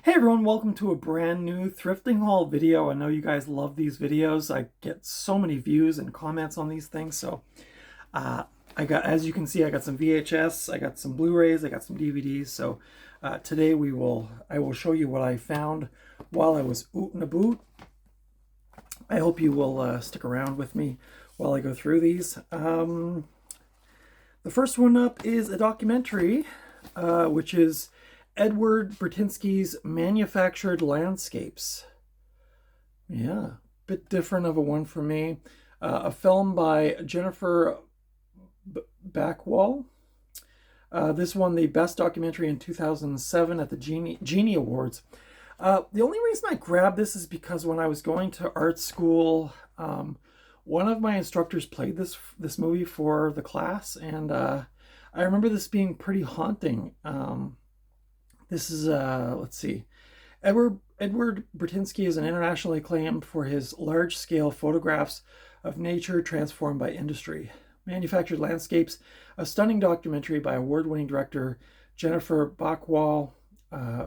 Hey everyone, welcome to a brand new thrifting haul video. I know you guys love these videos. I get so many views and comments on these things. So uh, as you can see, I got some VHS, I got some Blu-rays, I got some DVDs. So today I will show you what I found while I was oot and a boot. I hope you will stick around with me while I go through these. The first one up is a documentary, which is Edward Bertinsky's Manufactured Landscapes. Yeah, bit different of a one for me. A film by Jennifer Backwall. This won the Best Documentary in 2007 at the Genie Awards. The only reason I grabbed this is because when I was going to art school, one of my instructors played this movie for the class, and I remember this being pretty haunting. This is, let's see, Edward Bertinsky is an internationally acclaimed for his large-scale photographs of nature transformed by industry. Manufactured Landscapes, a stunning documentary by award-winning director Jennifer Backwall,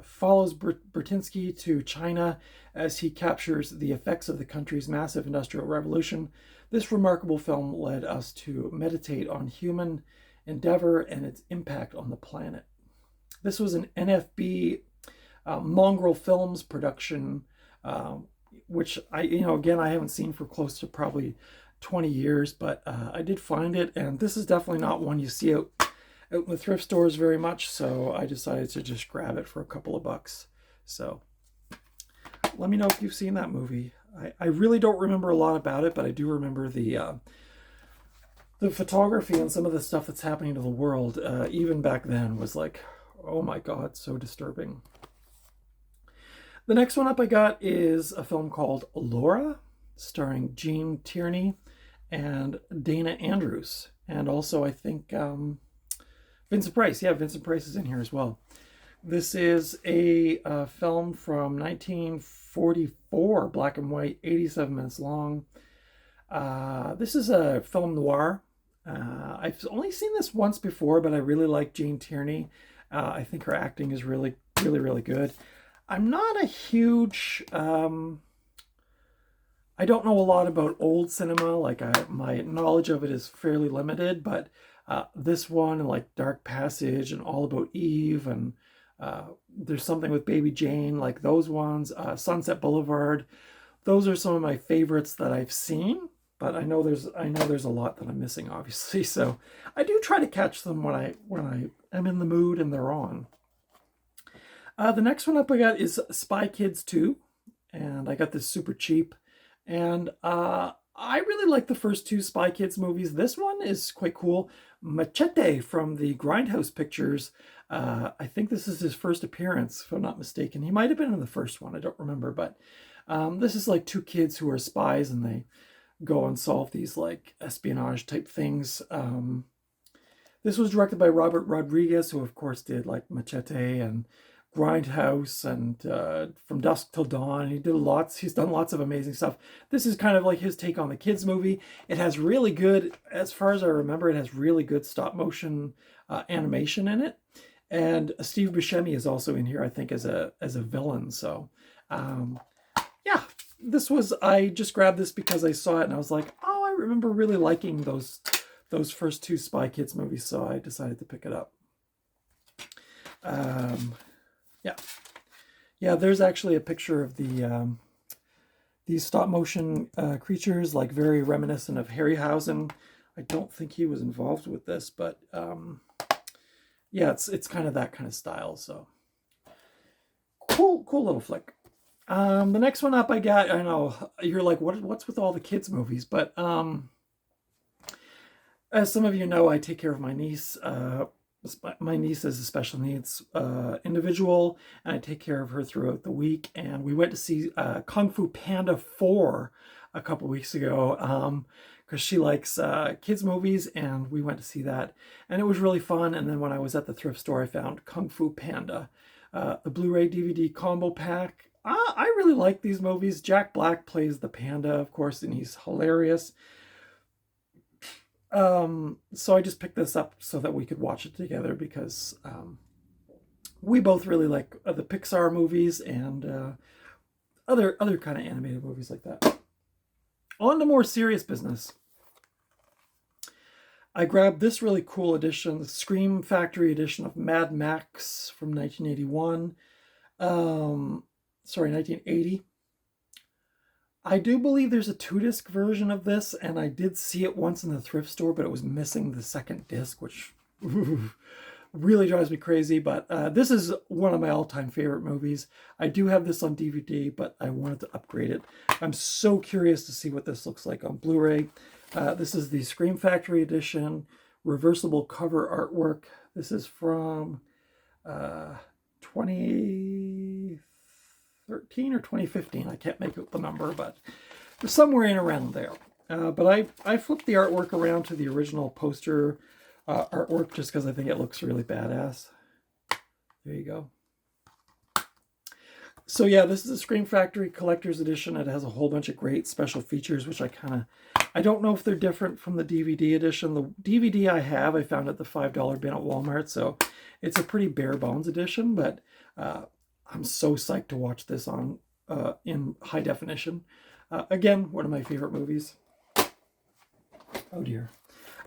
follows Bertinsky to China as he captures the effects of the country's massive industrial revolution. This remarkable film led us to meditate on human endeavor and its impact on the planet. This was an NFB Mongrel Films production, which again, I haven't seen for close to probably 20 years, but I did find it, and this is definitely not one you see out in the thrift stores very much, so I decided to just grab it for a couple of bucks. So let me know if you've seen that movie. I really don't remember a lot about it, but I do remember the photography and some of the stuff that's happening to the world, even back then, was like, oh my God, so disturbing. The next one up I got is a film called Laura, starring Gene Tierney and Dana Andrews. And also, I think, Vincent Price. Yeah, Vincent Price is in here as well. This is a film from 1944, black and white, 87 minutes long. This is a film noir. I've only seen this once before, but I really like Gene Tierney. I think her acting is really, really, really good. I'm not a huge... I don't know a lot about old cinema. My knowledge of it is fairly limited, but this one, and like Dark Passage and All About Eve, and there's something with Baby Jane, like those ones, Sunset Boulevard. Those are some of my favorites that I've seen. But I know there's a lot that I'm missing, obviously. So I do try to catch them when I am in the mood and they're on. The next one up I got is Spy Kids 2, and I got this super cheap. And I really like the first two Spy Kids movies. This one is quite cool. Machete from the Grindhouse Pictures. I think this is his first appearance, if I'm not mistaken. He might have been in the first one. I don't remember, but this is like two kids who are spies, and they go and solve these like espionage type things. This was directed by Robert Rodriguez, who of course did like Machete and Grindhouse and From Dusk Till Dawn. He's done lots of amazing stuff. This is kind of like his take on the kids movie. It has really good, as far as I remember, it has really good stop motion animation in it. And Steve Buscemi is also in here, I think, as a villain. So yeah, I just grabbed this because I saw it and I was like, oh, I remember really liking those first two Spy Kids movies, so I decided to pick it up. Yeah, there's actually a picture of these stop motion creatures, like very reminiscent of Harryhausen. I don't think he was involved with this, but yeah, it's kind of that kind of style. So cool little flick. The next one up I got, I know you're like, what's with all the kids movies? But as some of you know, I take care of my niece. My niece is a special needs individual, and I take care of her throughout the week. And we went to see Kung Fu Panda 4 a couple weeks ago because she likes kids movies, and we went to see that. And it was really fun. And then when I was at the thrift store, I found Kung Fu Panda, the Blu-ray DVD combo pack. I really like these movies. Jack Black plays the panda, of course, and he's hilarious. So I just picked this up so that we could watch it together because we both really like the Pixar movies and other kind of animated movies like that. On to more serious business. I grabbed this really cool edition, the Scream Factory edition of Mad Max from 1981. 1980. I do believe there's a 2-disc version of this, and I did see it once in the thrift store, but it was missing the second disc, which really drives me crazy. But this is one of my all-time favorite movies. I do have this on DVD, but I wanted to upgrade it. I'm so curious to see what this looks like on Blu-ray. This is the Scream Factory edition, reversible cover artwork. This is from 2013 or 2015. I can't make out the number, but somewhere in around there. But I flipped the artwork around to the original poster artwork just because I think it looks really badass. There you go. So yeah, this is a Scream Factory Collector's Edition. It has a whole bunch of great special features, which I don't know if they're different from the DVD edition. The DVD I have, I found at the $5 bin at Walmart, so it's a pretty bare bones edition, but I'm so psyched to watch this on in high definition. Again, one of my favorite movies. Oh dear.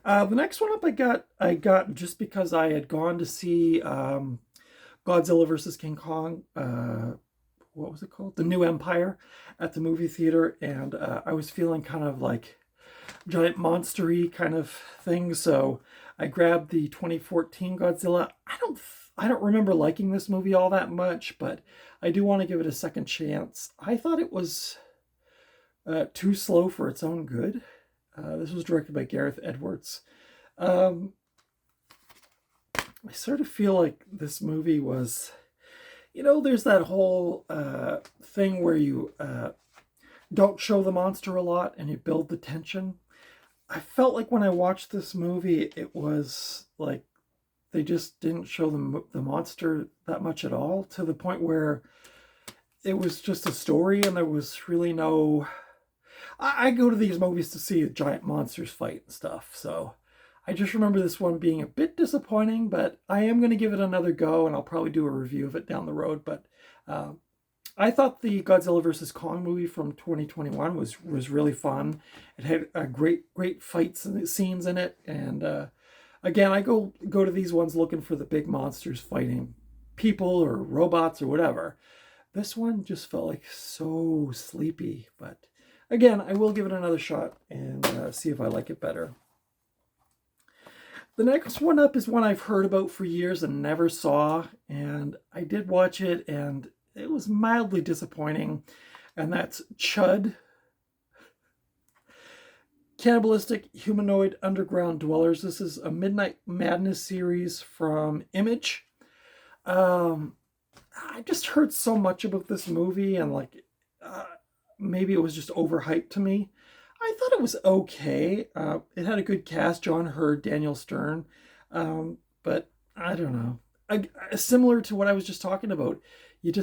The next one up I got just because I had gone to see Godzilla vs. King Kong, what was it called? The New Empire at the movie theater, and I was feeling kind of like giant monster-y kind of thing, so I grabbed the 2014 Godzilla. I don't remember liking this movie all that much, but I do want to give it a second chance. I thought it was too slow for its own good. This was directed by Gareth Edwards. I sort of feel like this movie was, there's that whole thing where you don't show the monster a lot and you build the tension. I felt like when I watched this movie, it was like they just didn't show the monster that much at all, to the point where it was just a story and there was really no... I go to these movies to see giant monsters fight and stuff, so I just remember this one being a bit disappointing, but I am going to give it another go, and I'll probably do a review of it down the road. But I thought the Godzilla vs. Kong movie from 2021 was really fun. It had great fights and scenes in it, and again, I go to these ones looking for the big monsters fighting people or robots or whatever. This one just felt like so sleepy, but again, I will give it another shot and see if I like it better. The next one up is one I've heard about for years and never saw, and I did watch it, and it was mildly disappointing, and that's Chud. Cannibalistic Humanoid Underground Dwellers. This is a Midnight Madness series from Image. I just heard so much about this movie, and maybe it was just overhyped to me. I thought it was okay. It had a good cast, John Hurd, Daniel Stern, but I don't know. Similar to what I was just talking about, you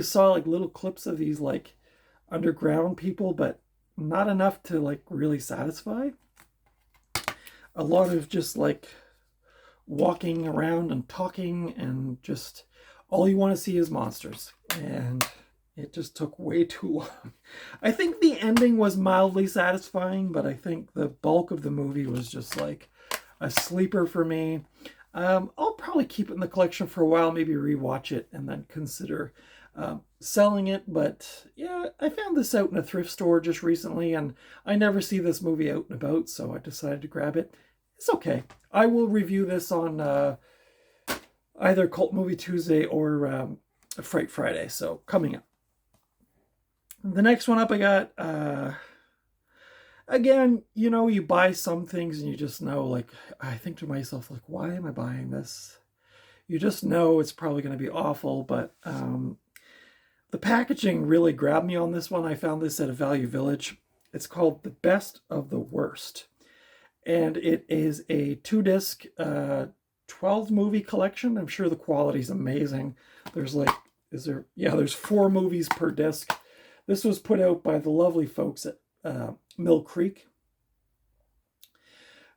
saw like little clips of these like underground people, but not enough to like really satisfy. A lot of just like walking around and talking, and just all you want to see is monsters, and it just took way too long. I think the ending was mildly satisfying, but I think the bulk of the movie was just like a sleeper for me. I'll probably keep it in the collection for a while, maybe rewatch it, and then consider selling it. But yeah, I found this out in a thrift store just recently, and I never see this movie out and about, so I decided to grab it. It's okay. I will review this on either Cult Movie Tuesday or Fright Friday, so coming up. The next one up I got, again, you buy some things and you just know, like, I think to myself, like, why am I buying this? You just know it's probably going to be awful, but the packaging really grabbed me on this one. I found this at a Value Village. It's called The Best of the Worst, and it is a 2-disc, 12-movie collection. I'm sure the quality's amazing. There's there's 4 movies per disc. This was put out by the lovely folks at Mill Creek.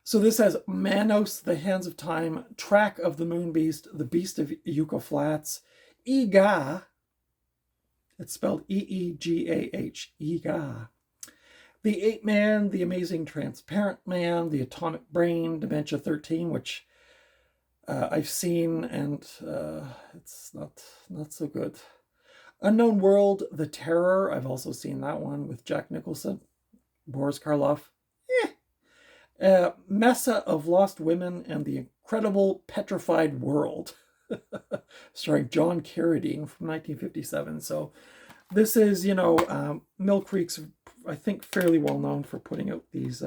So this has Manos, The Hands of Time, Track of the Moon Beast, The Beast of Yucca Flats, Ega, it's spelled E-E-G-A-H, Ega, The Ape Man, The Amazing Transparent Man, The Atomic Brain, Dementia 13, which I've seen, and it's not so good. Unknown World, The Terror, I've also seen that one with Jack Nicholson, Boris Karloff. Mesa of Lost Women and the Incredible Petrified World, starring John Carradine from 1957. So this is, you know, Mill Creek's, I think, fairly well known for putting out these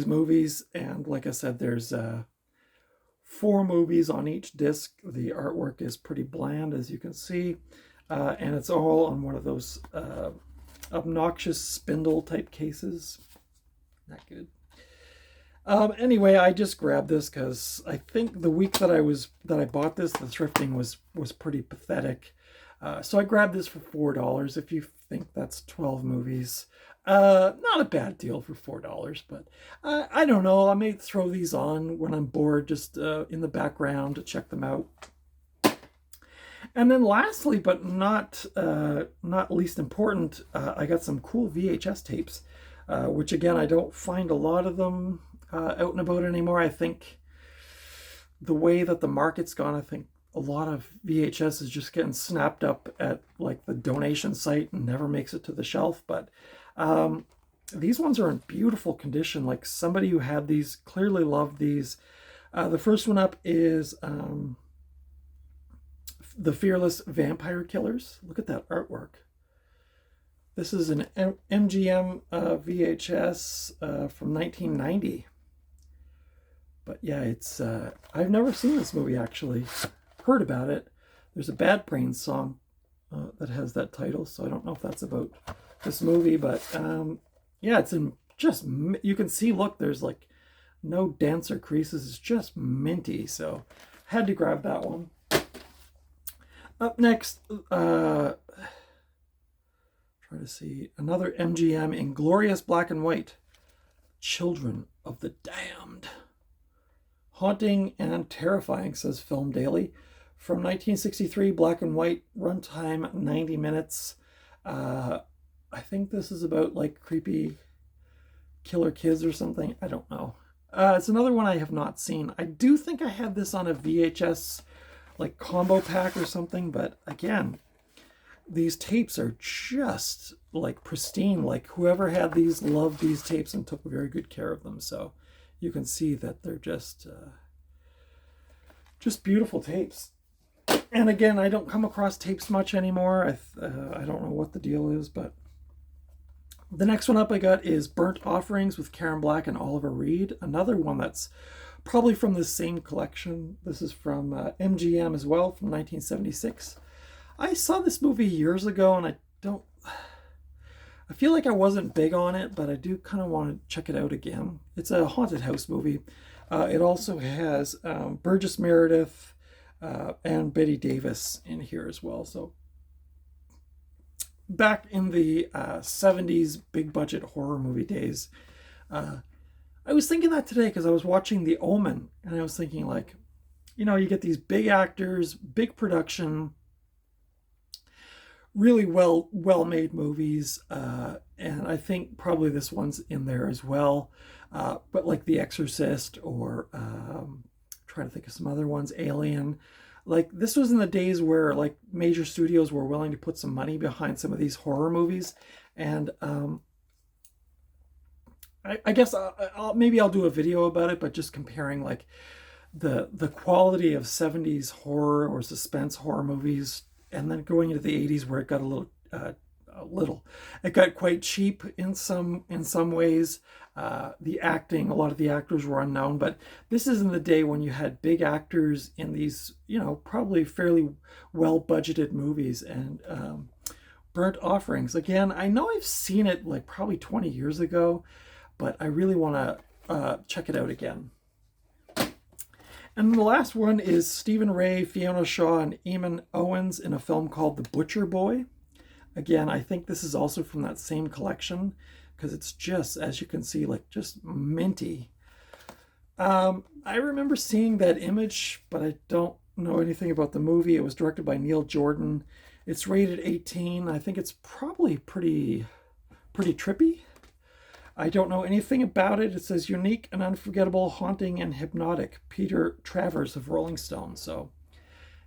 movies. And like I said, there's 4 movies on each disc. The artwork is pretty bland, as you can see, and it's all on one of those obnoxious spindle type cases. Not good. Anyway, I just grabbed this because I think the week that I bought this, the thrifting was pretty pathetic. So I grabbed this for $4. If you think that's 12 movies, not a bad deal for $4. But I don't know. I may throw these on when I'm bored, just in the background to check them out. And then lastly, but not least important, I got some cool VHS tapes. Which again, I don't find a lot of them out and about anymore. I think the way that the market's gone, I think a lot of VHS is just getting snapped up at like the donation site and never makes it to the shelf. But these ones are in beautiful condition. Like somebody who had these clearly loved these. The first one up is The Fearless Vampire Killers. Look at that artwork. This is an MGM VHS from 1990. But yeah, it's I've never seen this movie actually. Heard about it. There's a Bad Brains song that has that title, so I don't know if that's about this movie. But yeah, it's in just, you can see, look, there's like no dents or creases. It's just minty, so had to grab that one. Up next, try to see another MGM in glorious black and white, Children of the Damned. Haunting and terrifying, says Film Daily. From 1963, black and white, runtime 90 minutes. I think this is about like creepy killer kids or something. I don't know. It's another one I have not seen. I do think I had this on a VHS like combo pack or something, but again, these tapes are just like pristine. Like whoever had these loved these tapes and took very good care of them. So you can see that they're just beautiful tapes. And again, I don't come across tapes much anymore. I don't know what the deal is, but the next one up I got is Burnt Offerings with Karen Black and Oliver Reed. Another one that's probably from the same collection. This is from MGM as well, from 1976. I saw this movie years ago, and I feel like I wasn't big on it, but I do kind of want to check it out again. It's a haunted house movie. It also has Burgess Meredith and Betty Davis in here as well. So back in the 70s big budget horror movie days, I was thinking that today because I was watching The Omen, and I was thinking, like, you know, you get these big actors, big production, really well-made movies, and I think probably this one's in there as well. But like The Exorcist, or trying to think of some other ones, Alien. Like, this was in the days where like major studios were willing to put some money behind some of these horror movies, and I guess maybe I'll do a video about it, but just comparing like the quality of 70s horror or suspense horror movies, and then going into the 80s where it got it got quite cheap in some ways. The acting, a lot of the actors were unknown, but this is in the day when you had big actors in these, you know, probably fairly well budgeted movies. And Burnt Offerings, again, I know I've seen it like probably 20 years ago, but I really want to check it out again. And the last one is Stephen Ray, Fiona Shaw, and Eamon Owens in a film called The Butcher Boy. Again, I think this is also from that same collection, because it's just, as you can see, like just minty. I remember seeing that image, but I don't know anything about the movie. It was directed by Neil Jordan. It's rated 18. I think it's probably pretty trippy. I don't know anything about it. It says unique and unforgettable, haunting and hypnotic. Peter Travers of Rolling Stone. So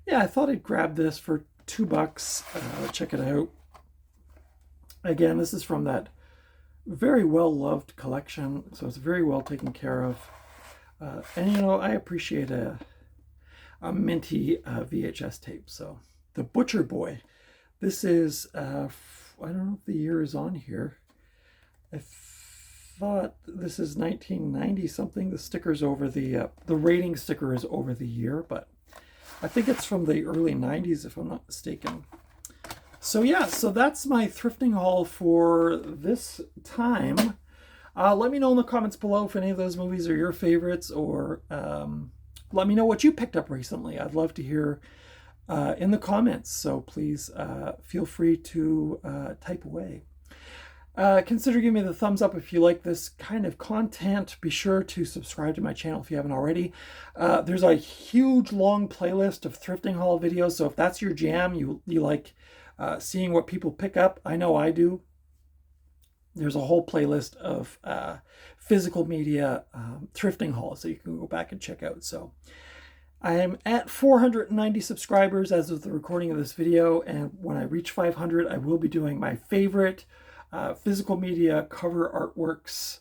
yeah, I thought I'd grab this for $2. Check it out. Again, this is from that very well-loved collection, so it's very well taken care of. And you know, I appreciate a minty VHS tape. So The Butcher Boy. This is, I don't know if the year is on here. I thought this is 1990 something. The sticker's over the rating sticker is over the year, but I think it's from the early 90s if I'm not mistaken. So yeah, so that's my thrifting haul for this time. Let me know in the comments below if any of those movies are your favorites, or let me know what you picked up recently. I'd love to hear in the comments, so please feel free to type away. Consider giving me the thumbs up if you like this kind of content. Be sure to subscribe to my channel if you haven't already. There's a huge long playlist of thrifting haul videos, so if that's your jam, you like seeing what people pick up, I know I do. There's a whole playlist of physical media thrifting hauls that you can go back and check out. So I am at 490 subscribers as of the recording of this video, and when I reach 500, I will be doing my favorite physical media cover artworks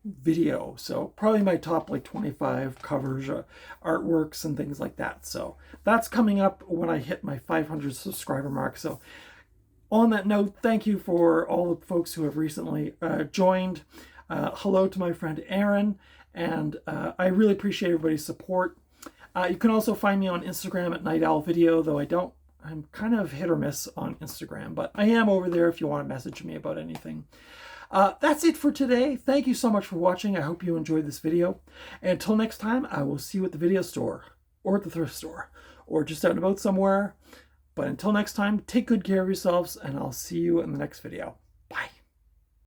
video. So probably my top like 25 covers, artworks and things like that. So that's coming up when I hit my 500 subscriber mark. So on that note, thank you for all the folks who have recently joined. Hello to my friend Aaron, and I really appreciate everybody's support. You can also find me on Instagram at Night Owl Video, though I'm kind of hit or miss on Instagram, but I am over there if you want to message me about anything. That's it for today. Thank you so much for watching. I hope you enjoyed this video. And until next time, I will see you at the video store, or at the thrift store, or just out and about somewhere. But until next time, take good care of yourselves, and I'll see you in the next video.